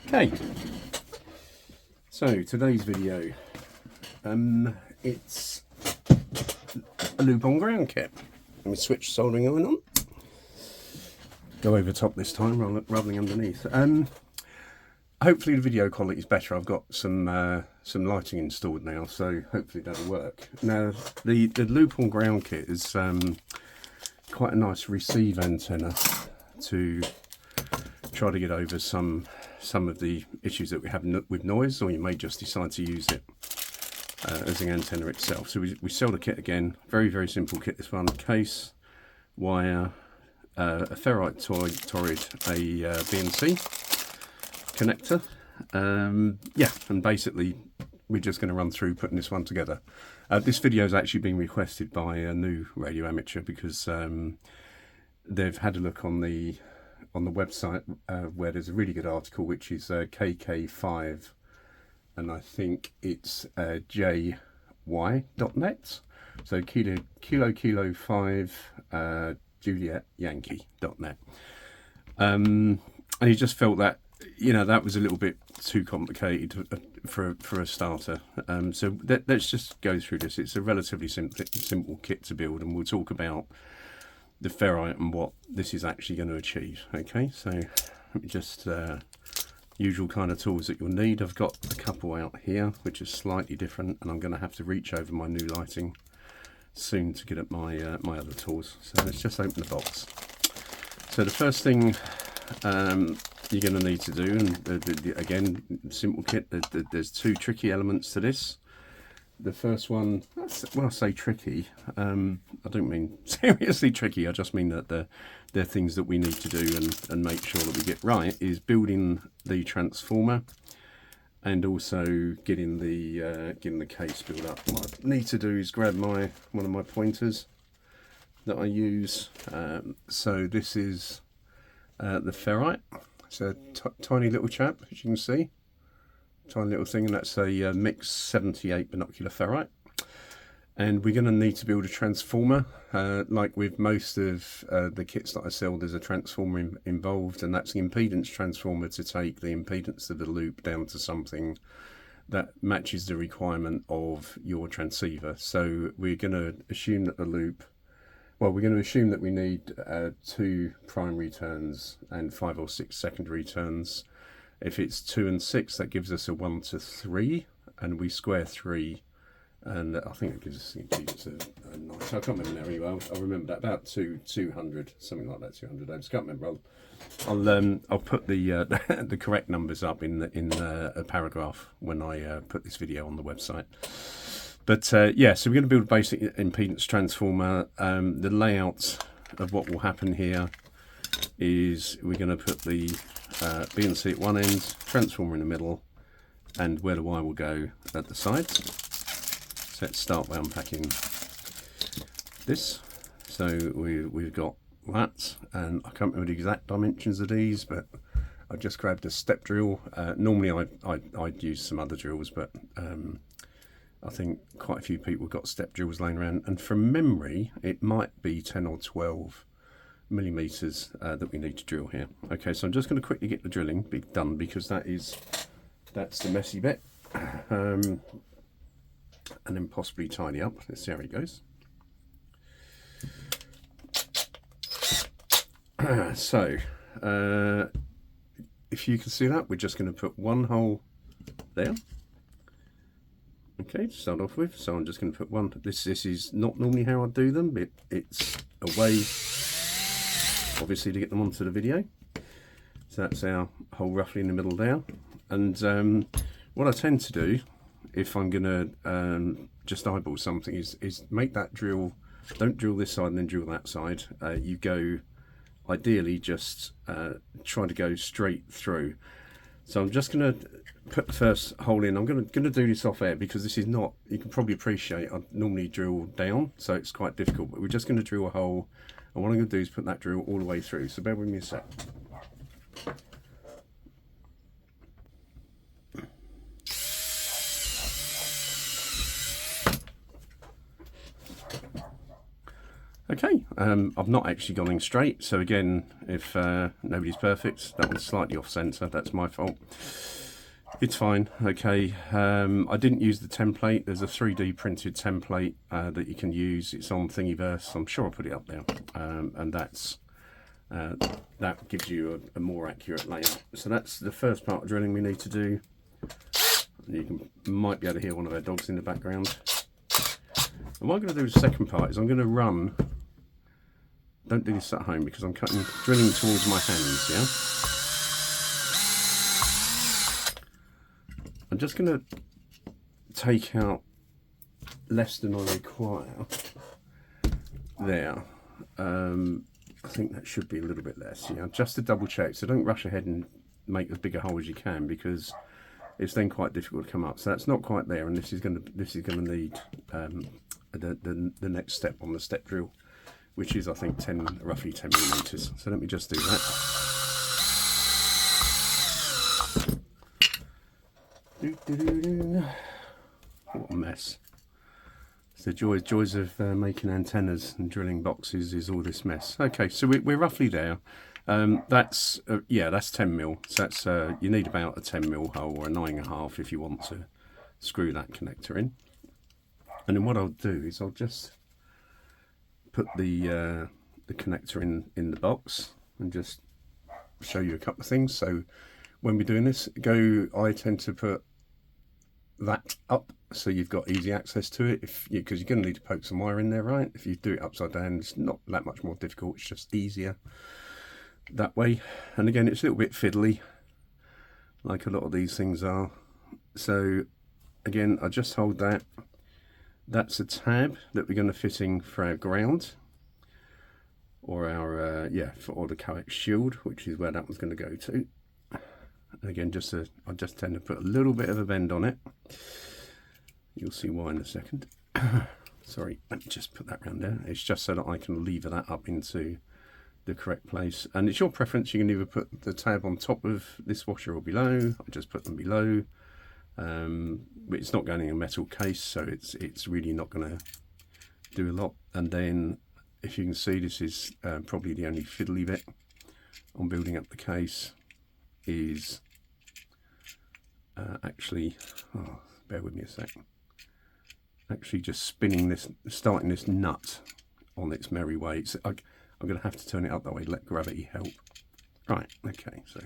Okay, so today's video, it's a loop on ground kit. Let me switch soldering iron on. Go over top this time rather than underneath. Hopefully the video quality is better. I've got some lighting installed now, so hopefully that'll work. Now the loop on ground kit is quite a nice receive antenna to try to get over some of the issues that we have with noise, or you may just decide to use it as an antenna itself. So we sell the kit again. Very simple kit, this one. Case, wire, a ferrite toroid, a BNC connector. Yeah, and basically we're just going to run through putting this one together. This video has actually been requested by a new radio amateur because they've had a look on the website where there's a really good article which is KK5, and I think it's jy.net. So kilo 5 Juliet Yankee.net. And he just felt that, you know, that was a little bit too complicated for a starter. So let's just go through this. It's a relatively simple kit to build, and we'll talk about the ferrite and what this is actually going to achieve. Okay, so let me just usual kind of tools that you'll need. I've got a couple out here which are slightly different, and I'm going to have to reach over my new lighting soon to get at my my other tools. So let's just open the box. So the first thing you're going to need to do, and again, simple kit, there's two tricky elements to this. The first one, when I say tricky, I don't mean seriously tricky, I just mean that they're things that we need to do and make sure that we get right, is building the transformer and also getting the case built up. What I need to do is grab one of my pointers that I use. So this is the ferrite. It's a tiny little chap, as you can see. Tiny little thing, and that's a mixed 78 binocular ferrite. And we're going to need to build a transformer. Like with most of the kits that I sell, there's a transformer involved, and that's the impedance transformer to take the impedance of the loop down to something that matches the requirement of your transceiver. So we're going to assume that we're going to assume that we need 2 primary turns and 5 or 6 secondary turns. If it's 2 and 6, that gives us a 1 to 3, and we square 3, and I think it gives us the impedance of 9. I can't remember now very well. I remember that about 200, something like that, 200 ohms. Can't remember. I'll put the the correct numbers up in a paragraph when I put this video on the website. But yeah, so we're going to build a basic impedance transformer. The layout of what will happen here is we're going to put the BNC at one end, transformer in the middle, and where the wire will go at the sides. So let's start by unpacking this. So we've got that, and I can't remember the exact dimensions of these, but I just grabbed a step drill. Normally I'd use some other drills, but I think quite a few people have got step drills laying around, and from memory it might be 10 or 12 millimeters that we need to drill here. Okay, so I'm just going to quickly get the drilling done, because that's the messy bit, and then possibly tidy up. Let's see how it goes. So if you can see that, we're just going to put one hole there. Okay, to start off with. So I'm just going to put one. This is not normally how I do them, but it's a way, obviously, to get them onto the video. So that's our hole roughly in the middle there. And what I tend to do, if I'm going to just eyeball something, is make that drill. Don't drill this side and then drill that side. You go, ideally, just try to go straight through. So I'm just going to put the first hole in. I'm going to do this off air, because this is not, you can probably appreciate, I normally drill down, so it's quite difficult, but we're just going to drill a hole, and what I'm going to do is put that drill all the way through. So bear with me a sec. Okay, I've not actually gone in straight, so again, if nobody's perfect, that one's slightly off centre, that's my fault. It's fine, okay. I didn't use the template. There's a 3D printed template that you can use. It's on Thingiverse. I'm sure I'll put it up there. And that gives you a more accurate layout. So that's the first part of drilling we need to do. Might be able to hear one of our dogs in the background. And what I'm going to do with the second part is I'm going to run. Don't do this at home because I'm drilling towards my hands, yeah? I'm just going to take out less than I require there. I think that should be a little bit less, yeah, just to double check. So don't rush ahead and make as big a hole as you can, because it's then quite difficult to come up. So that's not quite there, and this is going to need the next step on the step drill, which is I think roughly 10 millimeters. So let me just do that. What a mess. So joys of making antennas and drilling boxes is all this mess. Okay, so we're roughly there. That's 10 mil. So that's you need about a 10 mil hole or a 9.5 if you want to screw that connector in. And then what I'll do is I'll just put the connector in the box and just show you a couple of things. So when we're doing this, I tend to put that up so you've got easy access to it, because you're going to need to poke some wire in there, right? If you do it upside down, it's not that much more difficult, it's just easier that way. And again, it's a little bit fiddly, like a lot of these things are. So again, I just hold that. That's a tab that we're going to fit in for our ground, or our or the coax shield, which is where that one's going to go to. And again, I just tend to put a little bit of a bend on it. You'll see why in a second. Sorry, let me just put that round there. It's just so that I can lever that up into the correct place. And it's your preference. You can either put the tab on top of this washer or below. I just put them below. But it's not going in a metal case, so it's really not going to do a lot. And then, if you can see, this is probably the only fiddly bit on building up the case. Is actually, bear with me a sec, actually just starting this nut on its merry way. So I'm going to have to turn it up that way, let gravity help. Right, okay, so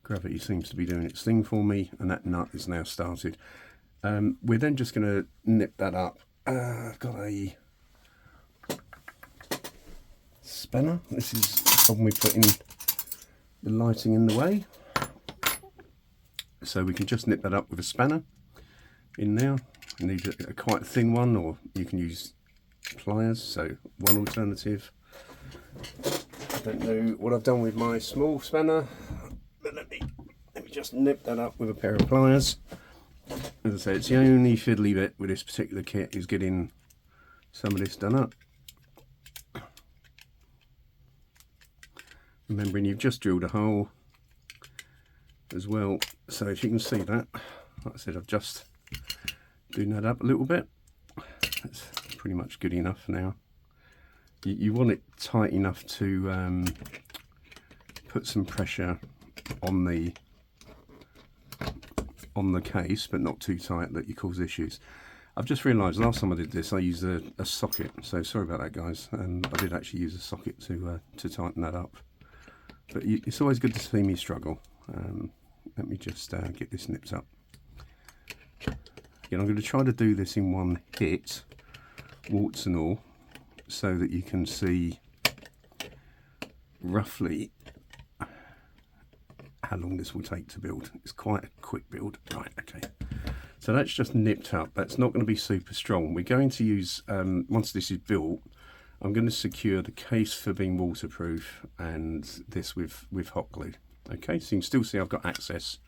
gravity seems to be doing its thing for me, and that nut is now started. We're then just going to nip that up. I've got a spanner. This is the problem with putting the lighting in the way. So we can just nip that up with a spanner in there. You need a quite thin one, or you can use pliers. So one alternative. I don't know what I've done with my small spanner, but let me just nip that up with a pair of pliers. As I say, it's the only fiddly bit with this particular kit is getting some of this done up. Remembering you've just drilled a hole as well, so if you can see that, like I said, I've just doing that up a little bit. That's pretty much good enough now. You want it tight enough to put some pressure on the case, but not too tight that you cause issues. I've just realised last time I did this I used a socket, so sorry about that, guys. I did actually use a socket to tighten that up. But it's always good to see me struggle. Let me just get this nipped up. Again, I'm going to try to do this in one hit, warts and all, so that you can see roughly how long this will take to build. It's quite a quick build. Right, okay. So that's just nipped up. That's not going to be super strong. We're going to use, once this is built, I'm going to secure the case for being waterproof and this with hot glue. Okay, so you can still see I've got access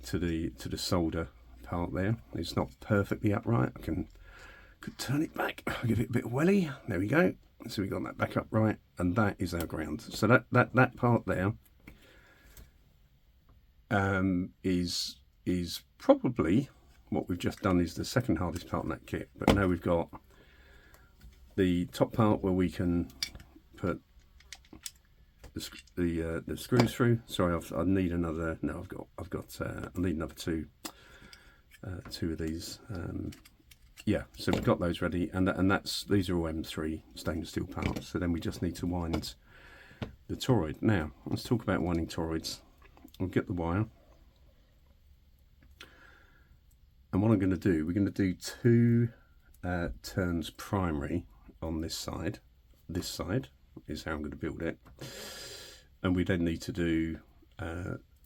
to the solder part there. It's not perfectly upright. I could turn it back. I'll give it a bit of welly. There we go. So we got that back upright, and that is our ground. So that part there is probably what we've just done is the second hardest part in that kit. But now we've got the top part where we can put the screws through. Sorry, I need another. No, I need another two of these. Yeah, so we've got those ready, and these are all M3 stainless steel parts. So then we just need to wind the toroid. Now let's talk about winding toroids. We'll get the wire, and what I'm going to do, we're going to do 2 turns primary on this side. This side is how I'm going to build it, and we then need to do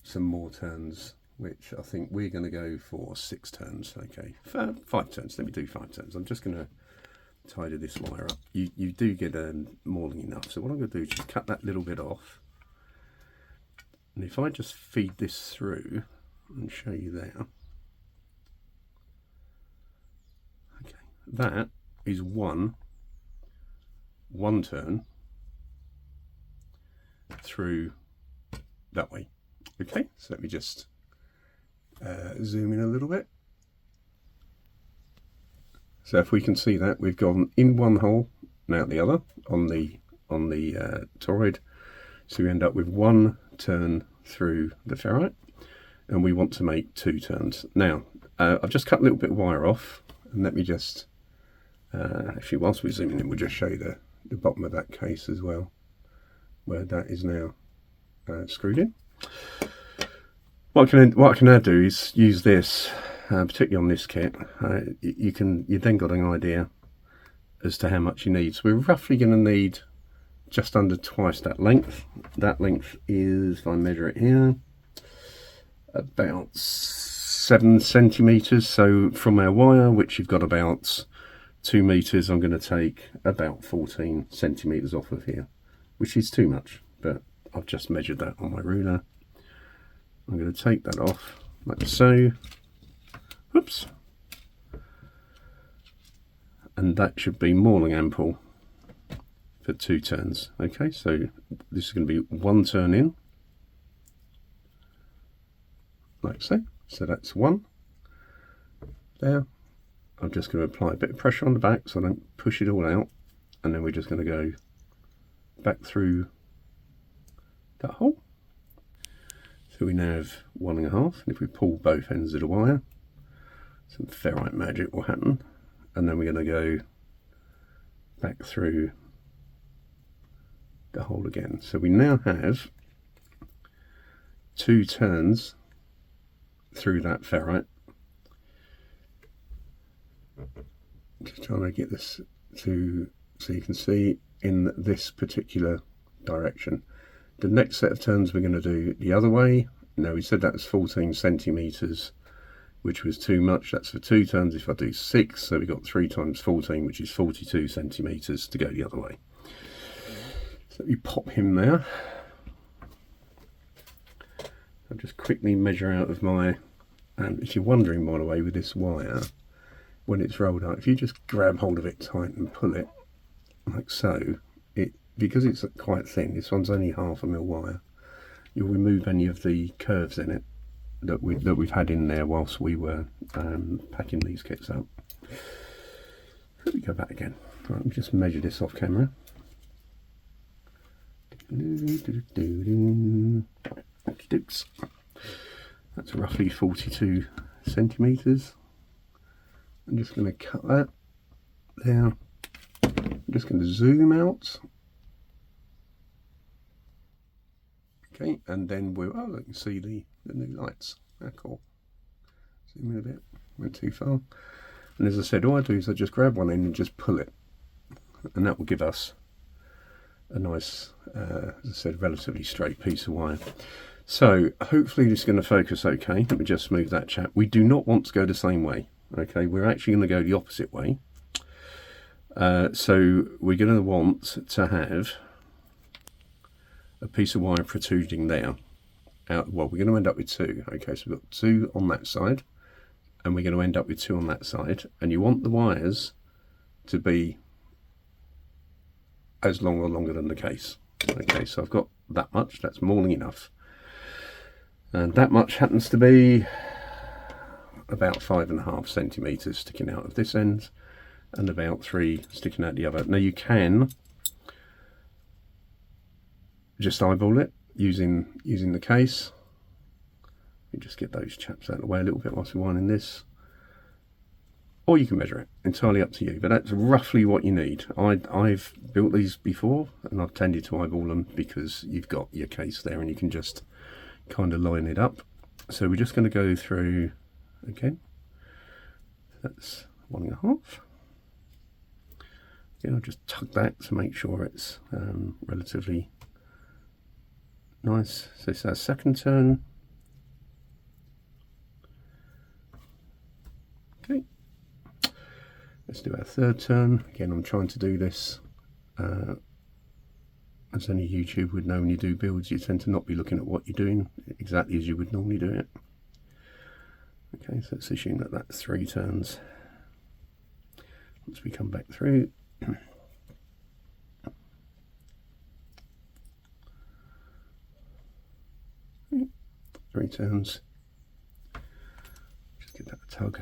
some more turns, which I think we're going to go for 6 turns. Okay, 5 turns. Let me do 5 turns. I'm just going to tidy this wire up. You do get more than enough. So what I'm going to do is just cut that little bit off, and if I just feed this through and show you there. Okay, that is one turn through that way. Okay, so let me just zoom in a little bit. So if we can see that, we've gone in one hole and out the other on the toroid. So we end up with 1 turn through the ferrite, and we want to make 2 turns. Now I've just cut a little bit of wire off, and let me just actually, whilst we're zooming in, we'll just show you the bottom of that case as well, where that is now screwed in. What I can now do is use this, particularly on this kit. You then got an idea as to how much you need. So we're roughly going to need just under twice that length. That length is, if I measure it here, about 7 centimeters. So from our wire, which you've got about 2 meters, I'm going to take about 14 centimeters off of here, which is too much, but I've just measured that on my ruler. I'm going to take that off like so. Whoops. And that should be more than ample for 2 turns. Okay, so this is going to be 1 turn in, like so. So that's 1 there. I'm just going to apply a bit of pressure on the back so I don't push it all out, and then we're just going to go back through that hole. So we now have 1.5, and if we pull both ends of the wire, some ferrite magic will happen, and then we're going to go back through the hole again. So we now have 2 turns through that ferrite. Just trying to get this to so you can see in this particular direction. The next set of turns we're going to do the other way. Now we said that was 14 centimeters, which was too much. That's for 2 turns. If I do 6, so we've got 3 times 14, which is 42 centimeters to go the other way. So let me pop him there. I'll just quickly measure out of my, and if you're wondering, by the way, with this wire, when it's rolled out, if you just grab hold of it tight and pull it like so, because it's quite thin, this one's only 0.5 mm wire, you'll remove any of the curves in it that we've had in there whilst we were packing these kits up. Let me go back again. Right, let me just measure this off camera. That's roughly 42 centimeters. I'm just going to cut that there. I'm just going to zoom out. Okay, and then we'll, oh, you can see the new lights. They're cool. Zoom in a bit, went too far. And as I said, all I do is I just grab one end and just pull it. And that will give us a nice, as I said, relatively straight piece of wire. So hopefully this is going to focus okay. Let me just move that chat. We do not want to go the same way. Okay, we're actually going to go the opposite way. So we're going to want to have a piece of wire protruding there. Well, we're going to end up with 2. Okay, so we've got 2 on that side, and we're going to end up with 2 on that side. And you want the wires to be as long or longer than the case. Okay, so I've got that much. That's more than enough. And that much happens to be about 5.5 centimeters sticking out of this end, and about 3 sticking out the other. Now you can just eyeball it using the case. You just get those chaps out of the way a little bit whilst we're winding this. Or you can measure it, entirely up to you, but that's roughly what you need. I've built these before and I've tended to eyeball them because you've got your case there and you can just kind of line it up. So we're just going to go through again. That's 1.5. Again, I'll just tug that to make sure it's relatively nice. So it's our second turn. Okay. Let's do our third turn. Again, I'm trying to do this as any YouTube would know when you do builds, you tend to not be looking at what you're doing exactly as you would normally do it. Okay, so let's assume that that's 3 turns. Once we come back through, 3 turns. Just give that a tug.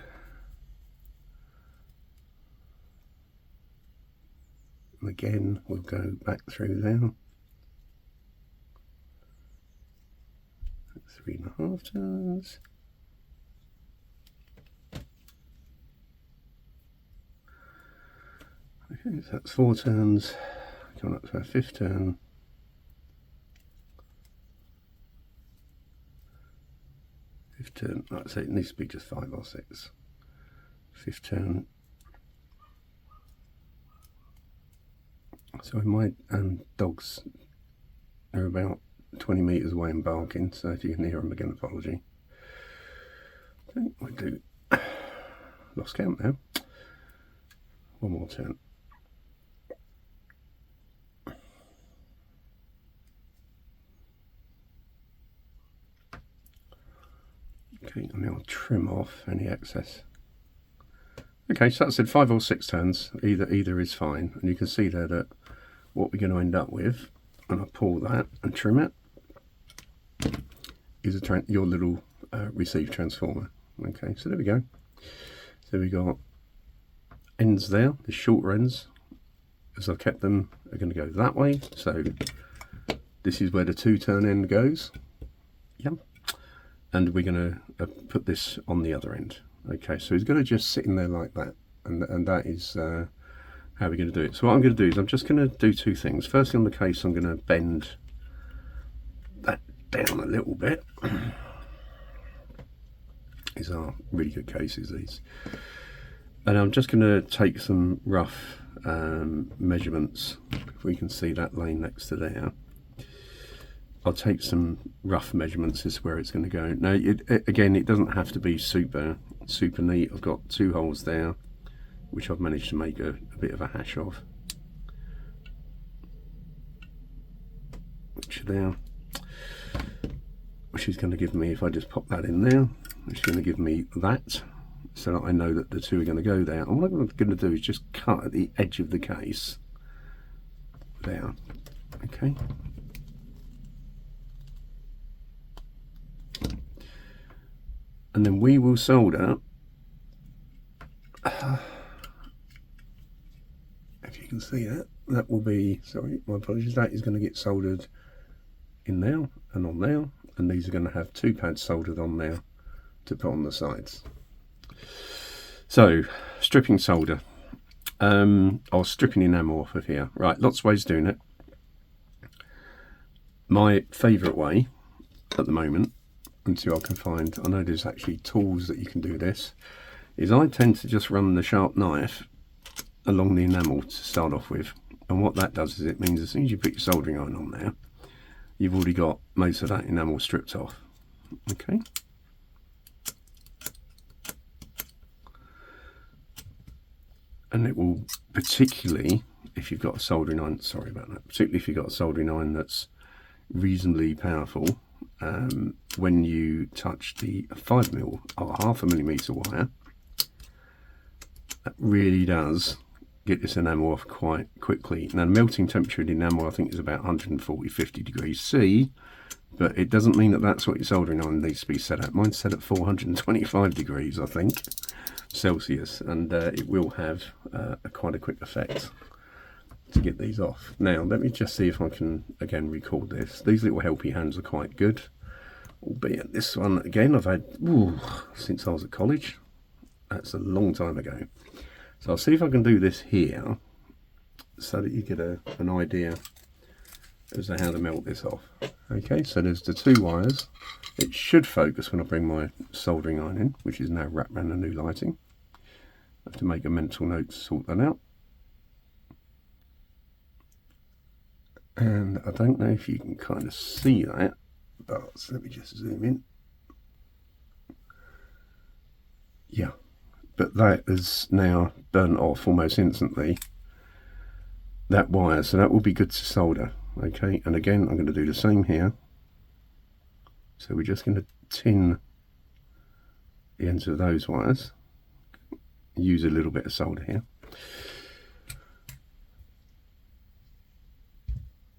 And again, we'll go back through there. 3.5 turns. Okay, so that's 4 turns. Coming up to our 5th turn. 5th turn, like I say, it needs to be just 5 or 6. 5th turn. So my dogs are about 20 metres away and barking, so if you can hear them again, apology. Okay, I do. Lost count now. 1 more turn. Okay, and now I'll trim off any excess. Okay, so that's it, 5 or 6 turns, either is fine, and you can see there that what we're going to end up with, and I pull that and trim it, is your little receive transformer. Okay, so there we go. So we got ends there, the shorter ends, as I've kept them, are going to go that way. So this is where the 2-turn end goes. Yep. And we're going to put this on the other end. Okay, so it's going to just sit in there like that, and that is how we're going to do it. So what I'm going to do is I'm just going to do 2 things. Firstly, on the case, I'm going to bend that down a little bit. These are really good cases, these. And I'm just going to take some rough measurements. If we can see that lane next to there, I'll take some rough measurements. This is where it's going to go. Now, again, it doesn't have to be super neat. I've got 2 holes there, which I've managed to make a bit of a hash of. Which are there. Which is going to give me, if I just pop that in there, which is going to give me that, so that I know that the 2 are going to go there. And what I'm going to do is just cut at the edge of the case there. Okay. And then we will solder, if you can see that, that will be, sorry, my apologies, that is going to get soldered in there and on there, and these are going to have 2 pads soldered on there to put on the sides. So, stripping solder, or stripping enamel off of here. Right, lots of ways of doing it. My favourite way at the moment, until I can find, I know there's actually tools that you can do this, is I tend to just run the sharp knife along the enamel to start off with, and what that does is it means as soon as you put your soldering iron on there, you've already got most of that enamel stripped off. Okay. And it will, particularly if you've got a soldering iron, sorry about that, particularly if you've got a soldering iron that's reasonably powerful, when you touch the 5mm or 0.5 millimeter wire, that really does get this enamel off quite quickly. Now, the melting temperature of the enamel I think is about 140-50 degrees C, but it doesn't mean that that's what your soldering iron needs to be set at. Mine's set at 425 degrees, I think. Celsius, and it will have quite a quick effect to get these off. Now let me just see if I can again record this. These little helpy hands are quite good, albeit this one again I've had since I was at college. That's a long time ago. So I'll see if I can do this here so that you get an idea as to how to melt this off. Okay, so there's the two wires. It should focus when I bring my soldering iron in, which is now wrapped around the new lighting. I have to make a mental note to sort that out. And I don't know if you can kind of see that, but let me just zoom in. Yeah, but that is now burnt off almost instantly, that wire, so that will be good to solder. Okay, and again I'm going to do the same here. So we're just going to tin the ends of those wires, use a little bit of solder here.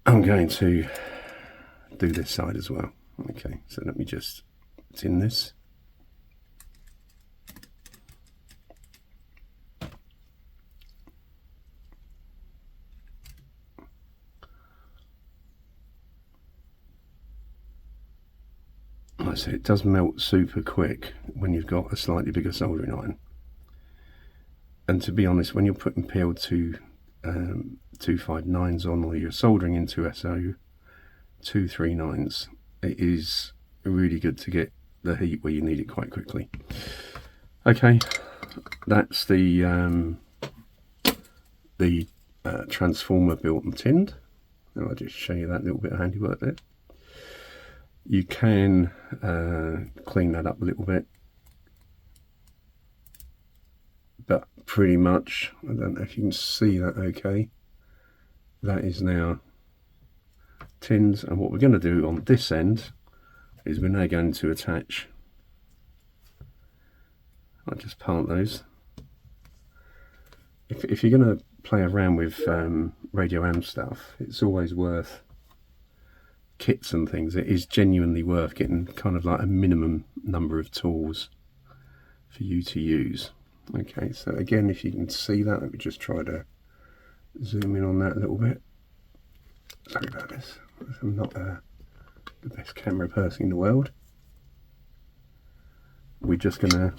I'm going to do this side as well. Okay, so let me just tin this. Like I said, it does melt super quick when you've got a slightly bigger soldering iron. And to be honest, when you're putting PL2 259s on, or you're soldering into SO 239s, it is really good to get the heat where you need it quite quickly. Okay, that's the transformer built and tinned. I'll just show you that little bit of handiwork there. You can clean that up a little bit, but pretty much, I don't know if you can see that okay, that is now tinned. And what we're going to do on this end is we're now going to attach, I'll just part those. If you're going to play around with radio am stuff, it's always worth kits and things. It is genuinely worth getting kind of like a minimum number of tools for you to use. Okay, so again, if you can see that, let me just try to zoom in on that a little bit. Sorry about this, I'm not the best camera person in the world. We're just going to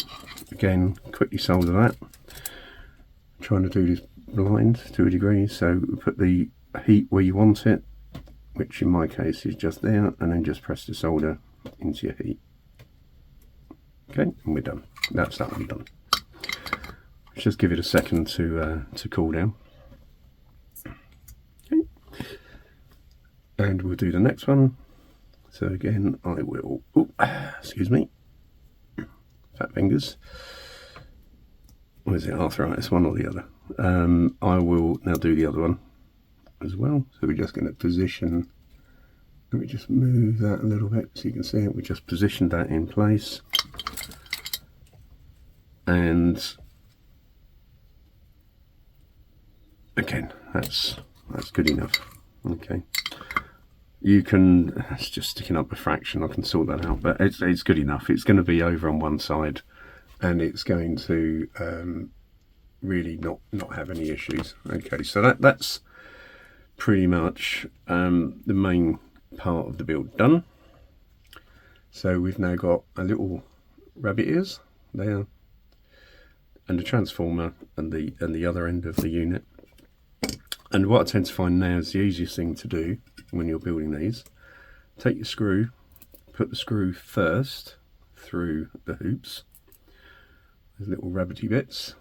again quickly solder that, trying to do this blind to a degree. So put the heat where you want it, which in my case is just there, and then just press the solder into your heat. Okay, and we're done. That's that one done. Let's just give it a second to cool down. Okay, and we'll do the next one. So again, I will, excuse me, fat fingers. Or is it arthritis, one or the other? I will now do the other one as well. So we're just going to position, let me just move that a little bit so you can see it. We just positioned that in place, and again, that's good enough. Okay, you can, it's just sticking up a fraction, I can sort that out, but it's good enough. It's going to be over on one side, and it's going to really not have any issues. Okay, so that's pretty much the main part of the build done. So we've now got a little rabbit ears there, and a transformer and the other end of the unit. And what I tend to find now is the easiest thing to do when you're building these: take your screw, put the screw first through the hoops, those little rabbity bits.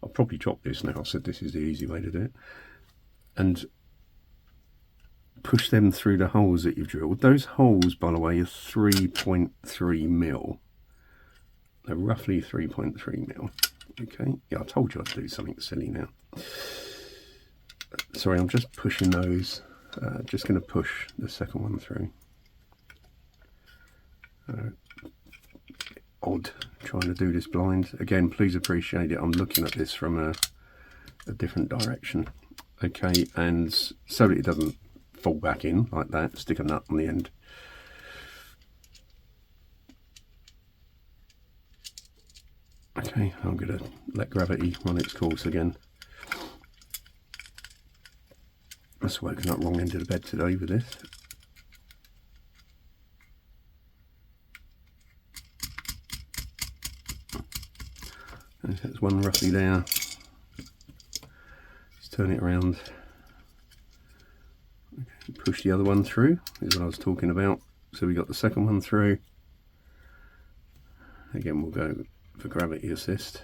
I'll probably drop this now, I said this is the easy way to do it, and push them through the holes that you've drilled. Those holes, by the way, are 3.3 mil. They're roughly 3.3 mil. Okay, yeah, I told you I'd do something silly now. Sorry, I'm just pushing those. Just going to push the second one through. Odd trying to do this blind. Again, please appreciate it, I'm looking at this from a different direction. Okay, and so that it doesn't fall back in like that, stick a nut on the end. Okay, I'm going to let gravity run its course again. I've woken up wrong end of the bed today with this. There's one roughly there. Let's turn it around. Okay, push the other one through, is what I was talking about. So we got the second one through. Again, we'll go for gravity assist.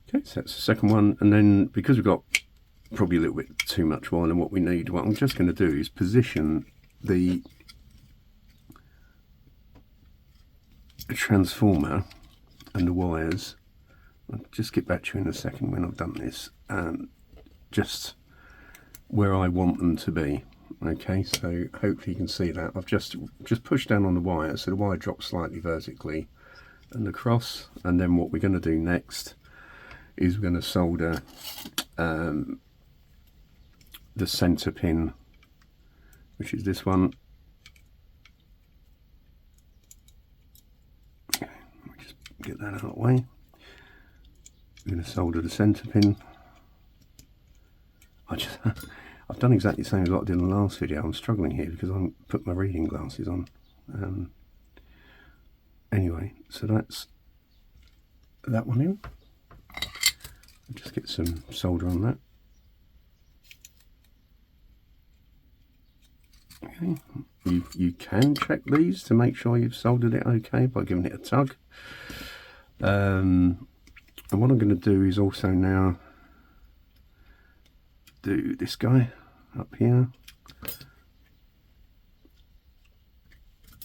Okay, so that's the second one, and then because we've got probably a little bit too much wire than what we need, what I'm just going to do is position the transformer and the wires. I'll just get back to you in a second when I've done this, just where I want them to be. Okay, so hopefully you can see that I've just pushed down on the wire, so the wire drops slightly vertically and across. And then what we're going to do next is we're going to solder the center pin, which is this one. Okay, let me just get that out of the way. We're going to solder the center pin. I've done exactly the same as what I did in the last video. I'm struggling here because I haven't put my reading glasses on. Anyway, so that's that one in. I'll just get some solder on that. Okay, you can check these to make sure you've soldered it okay by giving it a tug. And what I'm going to do is also now do this guy up here.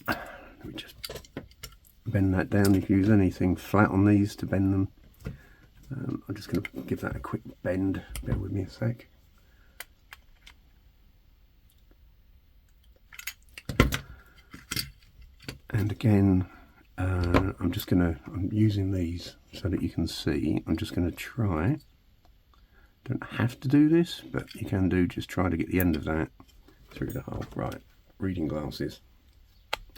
Let me just bend that down. If you use anything flat on these to bend them, I'm just going to give that a quick bend. Bear with me a sec. And again, I'm using these so that you can see. I'm just going to try. Don't have to do this, but you can do. Just try to get the end of that through the hole. Right, reading glasses,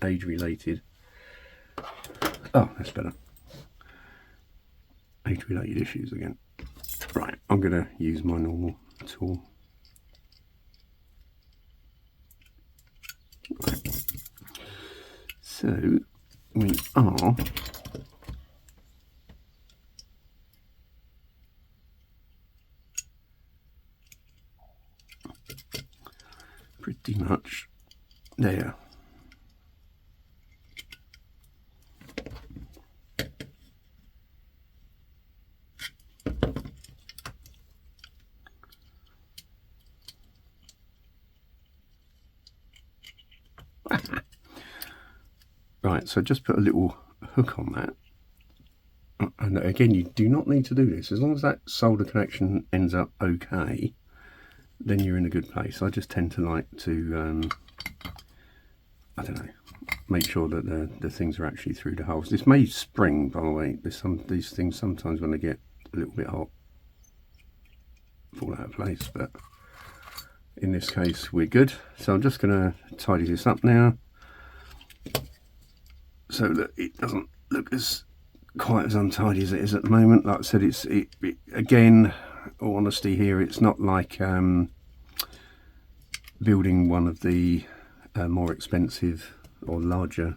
age related. Oh, that's better. Age related issues again. Right, I'm going to use my normal tool. Okay. So we are pretty much there. Right, so just put a little hook on that. And again, you do not need to do this. As long as that solder connection ends up okay, then you're in a good place. I just tend to like to, I don't know, make sure that the things are actually through the holes. This may spring, by the way. These things sometimes, when they get a little bit hot, fall out of place, but in this case we're good. So I'm just going to tidy this up now, so that it doesn't look as quite as untidy as it is at the moment. Like I said, it again, all honesty here, it's not like building one of the more expensive or larger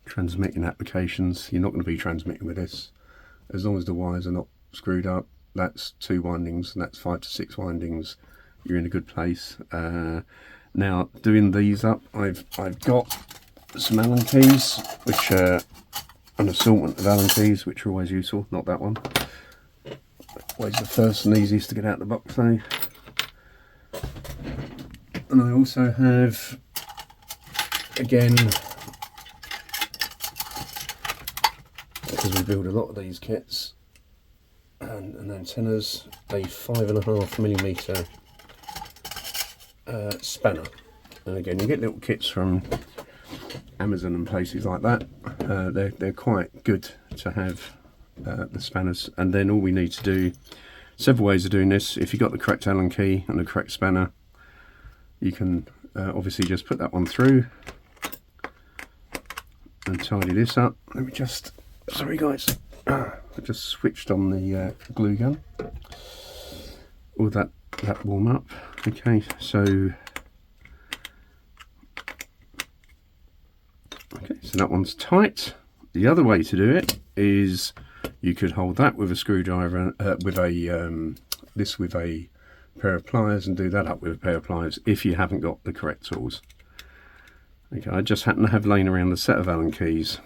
transmitting applications. You're not going to be transmitting with this. As long as the wires are not screwed up, that's 2 windings, and that's 5 to 6 windings, you're in a good place. Now doing these up, I've got some Allen keys, which are an assortment of Allen keys, which are always useful. Not that one. Always the first and easiest to get out of the box though. And I also have, again, because we build a lot of these kits and antennas, a 5.5mm spanner. And again, you get little kits from Amazon and places like that. They're quite good to have, the spanners. And then all we need to do, several ways of doing this. If you've got the correct Allen key and the correct spanner, you can obviously just put that one through and tidy this up. Let me just, sorry guys, I just switched on the glue gun. All that warm up. Okay, so that one's tight. The other way to do it is you could hold that with a screwdriver, with a pair of pliers, and do that up with a pair of pliers if you haven't got the correct tools. Okay, I just happen to have laying around a set of Allen keys.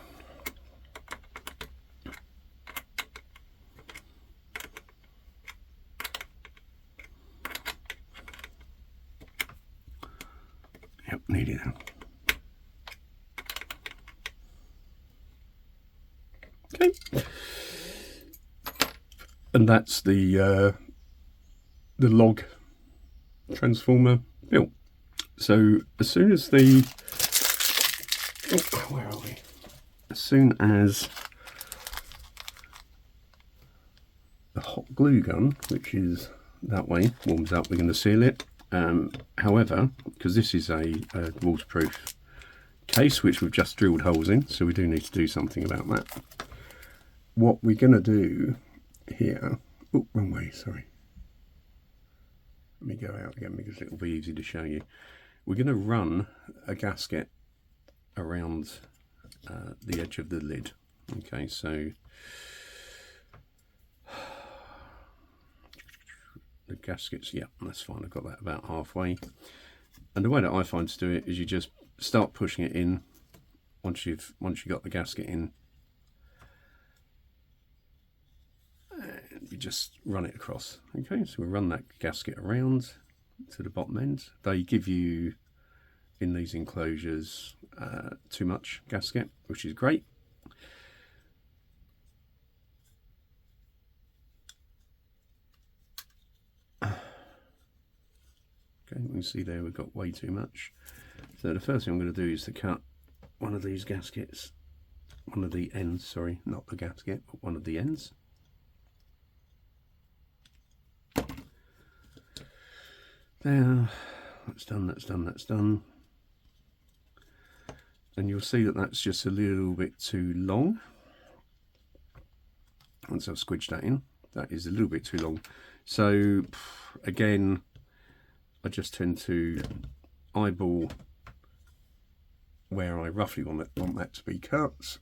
Yep, nearly there. Okay, and that's the log transformer built. So as soon as the where are we? As soon as the hot glue gun, which is that way, warms up, we're going to seal it. However, because this is a waterproof case which we've just drilled holes in, so we do need to do something about that. What we're going to do here, oh, wrong way, sorry. Let me go out again because it'll be easy to show you. We're going to run a gasket around the edge of the lid. Okay, so the gaskets, yeah, that's fine. I've got that about halfway. And the way that I find to do it is you just start pushing it in once you've got the gasket in. And you just run it across. Okay, so we run that gasket around to the bottom end. They give you in these enclosures too much gasket, which is great. Okay, we can see there we've got way too much. So the first thing I'm going to do is to cut one of these gaskets, one of the ends, sorry, not the gasket, but one of the ends. There, that's done, that's done, that's done. And you'll see that that's just a little bit too long. Once I've squidged that in, that is a little bit too long. So again, I just tend to eyeball where I roughly want that to be cut.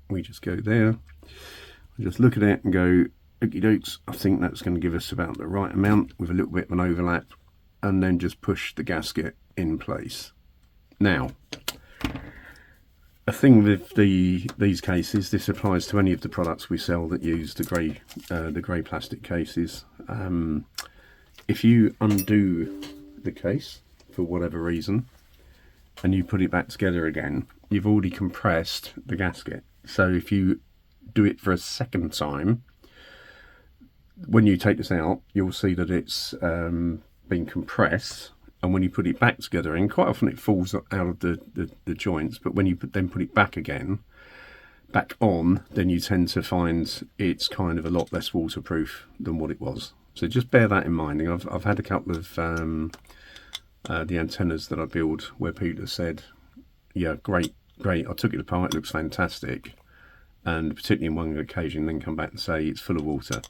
We just go there, I just look at it and go, okie dokes, I think that's going to give us about the right amount with a little bit of an overlap, and then just push the gasket in place. Now, a thing with these cases, this applies to any of the products we sell that use the grey plastic cases. If you undo the case for whatever reason and you put it back together again, you've already compressed the gasket. So if you do it for a second time, when you take this out, you'll see that it's been compressed, and when you put it back together, and quite often it falls out of the joints, but when you then put it back on, then you tend to find it's kind of a lot less waterproof than what it was. So just bear that in mind. I've had a couple of the antennas that I build where people have said, yeah, great, I took it apart, it looks fantastic, and particularly in one occasion then come back and say it's full of water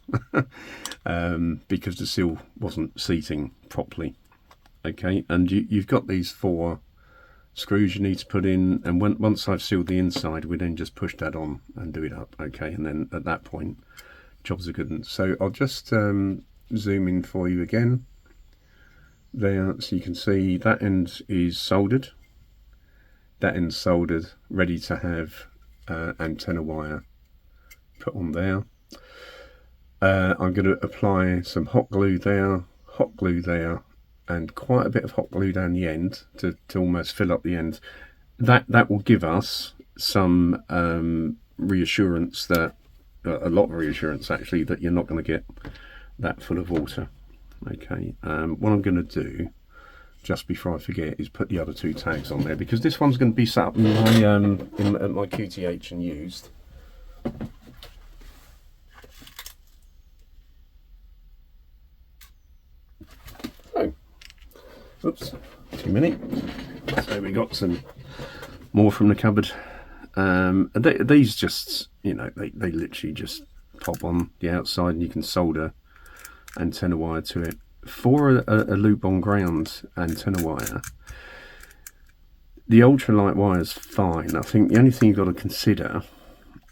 because the seal wasn't seating properly. Okay, and you've got these 4 screws you need to put in, and once I've sealed the inside, we then just push that on and do it up. Okay, and then at that point, jobs are good. So I'll just zoom in for you again there, so you can see that end is soldered, that end's soldered, ready to have antenna wire put on there. I'm going to apply some hot glue there, and quite a bit of hot glue down the end to almost fill up the end. That will give us some reassurance, that a lot of reassurance actually, that you're not going to get that full of water. Okay, what I'm going to do just before I forget is put the other 2 tags on there, because this one's going to be set up in my QTH and used. So Oops, too many. So we got some more from the cupboard. These just, you know, they literally just pop on the outside and you can solder antenna wire to it. For a loop on ground antenna wire, the ultralight wire is fine. I think the only thing you've got to consider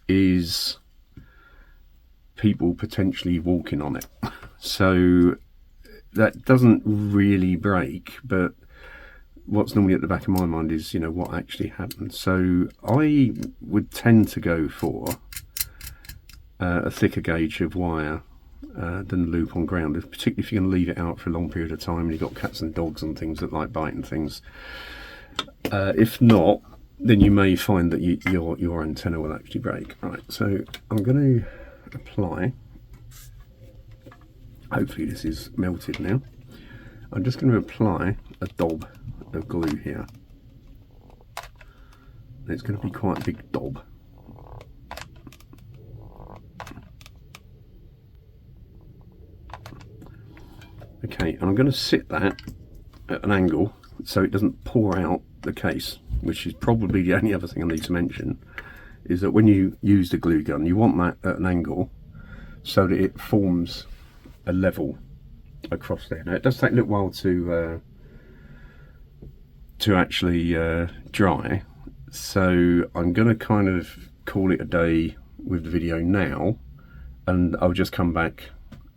is people potentially walking on it. So that doesn't really break, but what's normally at the back of my mind is, you know, what actually happened. So I would tend to go for a thicker gauge of wire than the loop on ground, particularly if you're going to leave it out for a long period of time and you've got cats and dogs and things that like biting things. If not, then you may find that your antenna will actually break. Right, so I'm going to apply, hopefully this is melted now, I'm just going to apply a dob of glue here. And it's going to be quite a big dob. Okay, and I'm going to sit that at an angle so it doesn't pour out the case, which is probably the only other thing I need to mention, is that when you use the glue gun, you want that at an angle so that it forms a level across there. Now it does take a little while to actually dry, so I'm going to kind of call it a day with the video now, and I'll just come back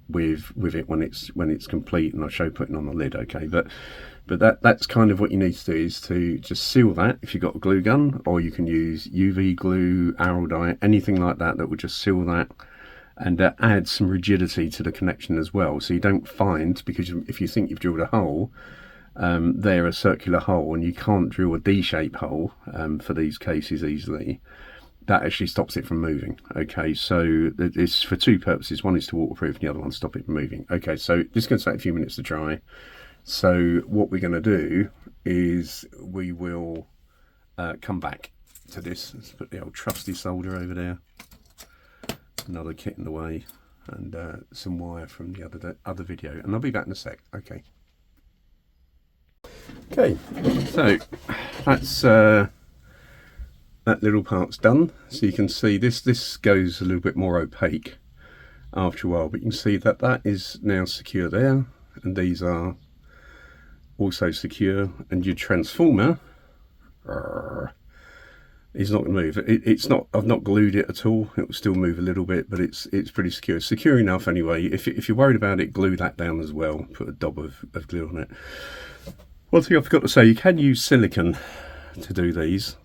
with it when it's complete, and I'll show putting on the lid. Okay, but that's kind of what you need to do, is to just seal that if you've got a glue gun, or you can use UV glue, arrow dye, anything like that that will just seal that, and add some rigidity to the connection as well, so you don't find, because if you think you've drilled a hole, they're a circular hole and you can't drill a D-shaped hole for these cases easily. That actually stops it from moving. Okay, so it's for two purposes. One is to waterproof and the other one to stop it from moving. Okay, so this is going to take a few minutes to dry. So what we're going to do is we will come back to this. Let's put the old trusty solder over there. Another kit in the way, and some wire from the other video, and I'll be back in a sec. Okay. Okay, so that's that little part's done. So you can see this goes a little bit more opaque after a while, but you can see that is now secure there, and these are also secure, and your transformer is not going to move. It's not, I've not glued it at all. It will still move a little bit, but it's pretty secure. Secure enough anyway. If you're worried about it, glue that down as well. Put a dab of glue on it. One thing I forgot to say, you can use silicone to do these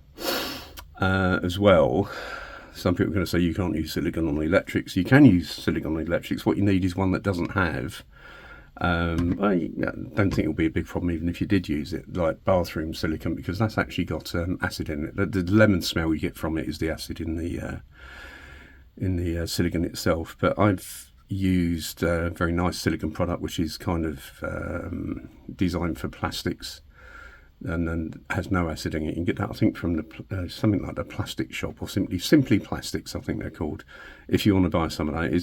as well. Some people are going to say you can't use silicone on the electrics. You can use silicone on the electrics. What you need is one that doesn't have, I don't think it'll be a big problem even if you did use it, like bathroom silicone, because that's actually got acid in it. The lemon smell you get from it is the acid in the silicone itself. But I've used a very nice silicone product which is kind of designed for plastics and then has no acid in it. You can get that, I think, from the something like the plastic shop, or simply plastics, I think they're called. If you want to buy some of that,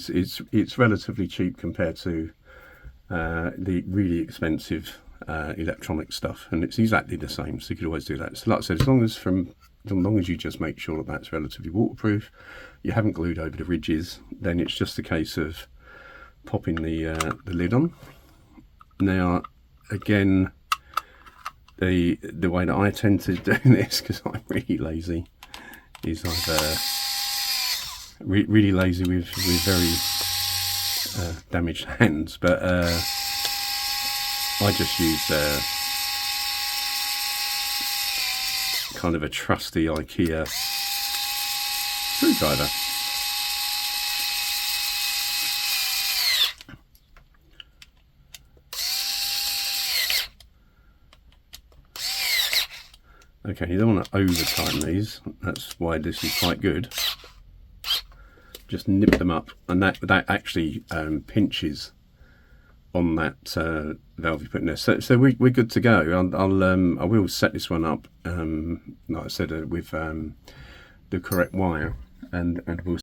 it's relatively cheap compared to the really expensive electronic stuff, and it's exactly the same, so you could always do that. So like I said, as long as you just make sure that that's relatively waterproof, you haven't glued over the ridges, then it's just a case of popping the lid on. Now again, the way that I tend to do this, because I'm really lazy, is I've really lazy with very damaged hands, but I just use kind of a trusty IKEA screwdriver. Okay, you don't want to over tighten these, that's why this is quite good. Just nip them up, and that actually pinches on that valve you put in there. So we're good to go. I will set this one up, like I said, with the correct wire, and we'll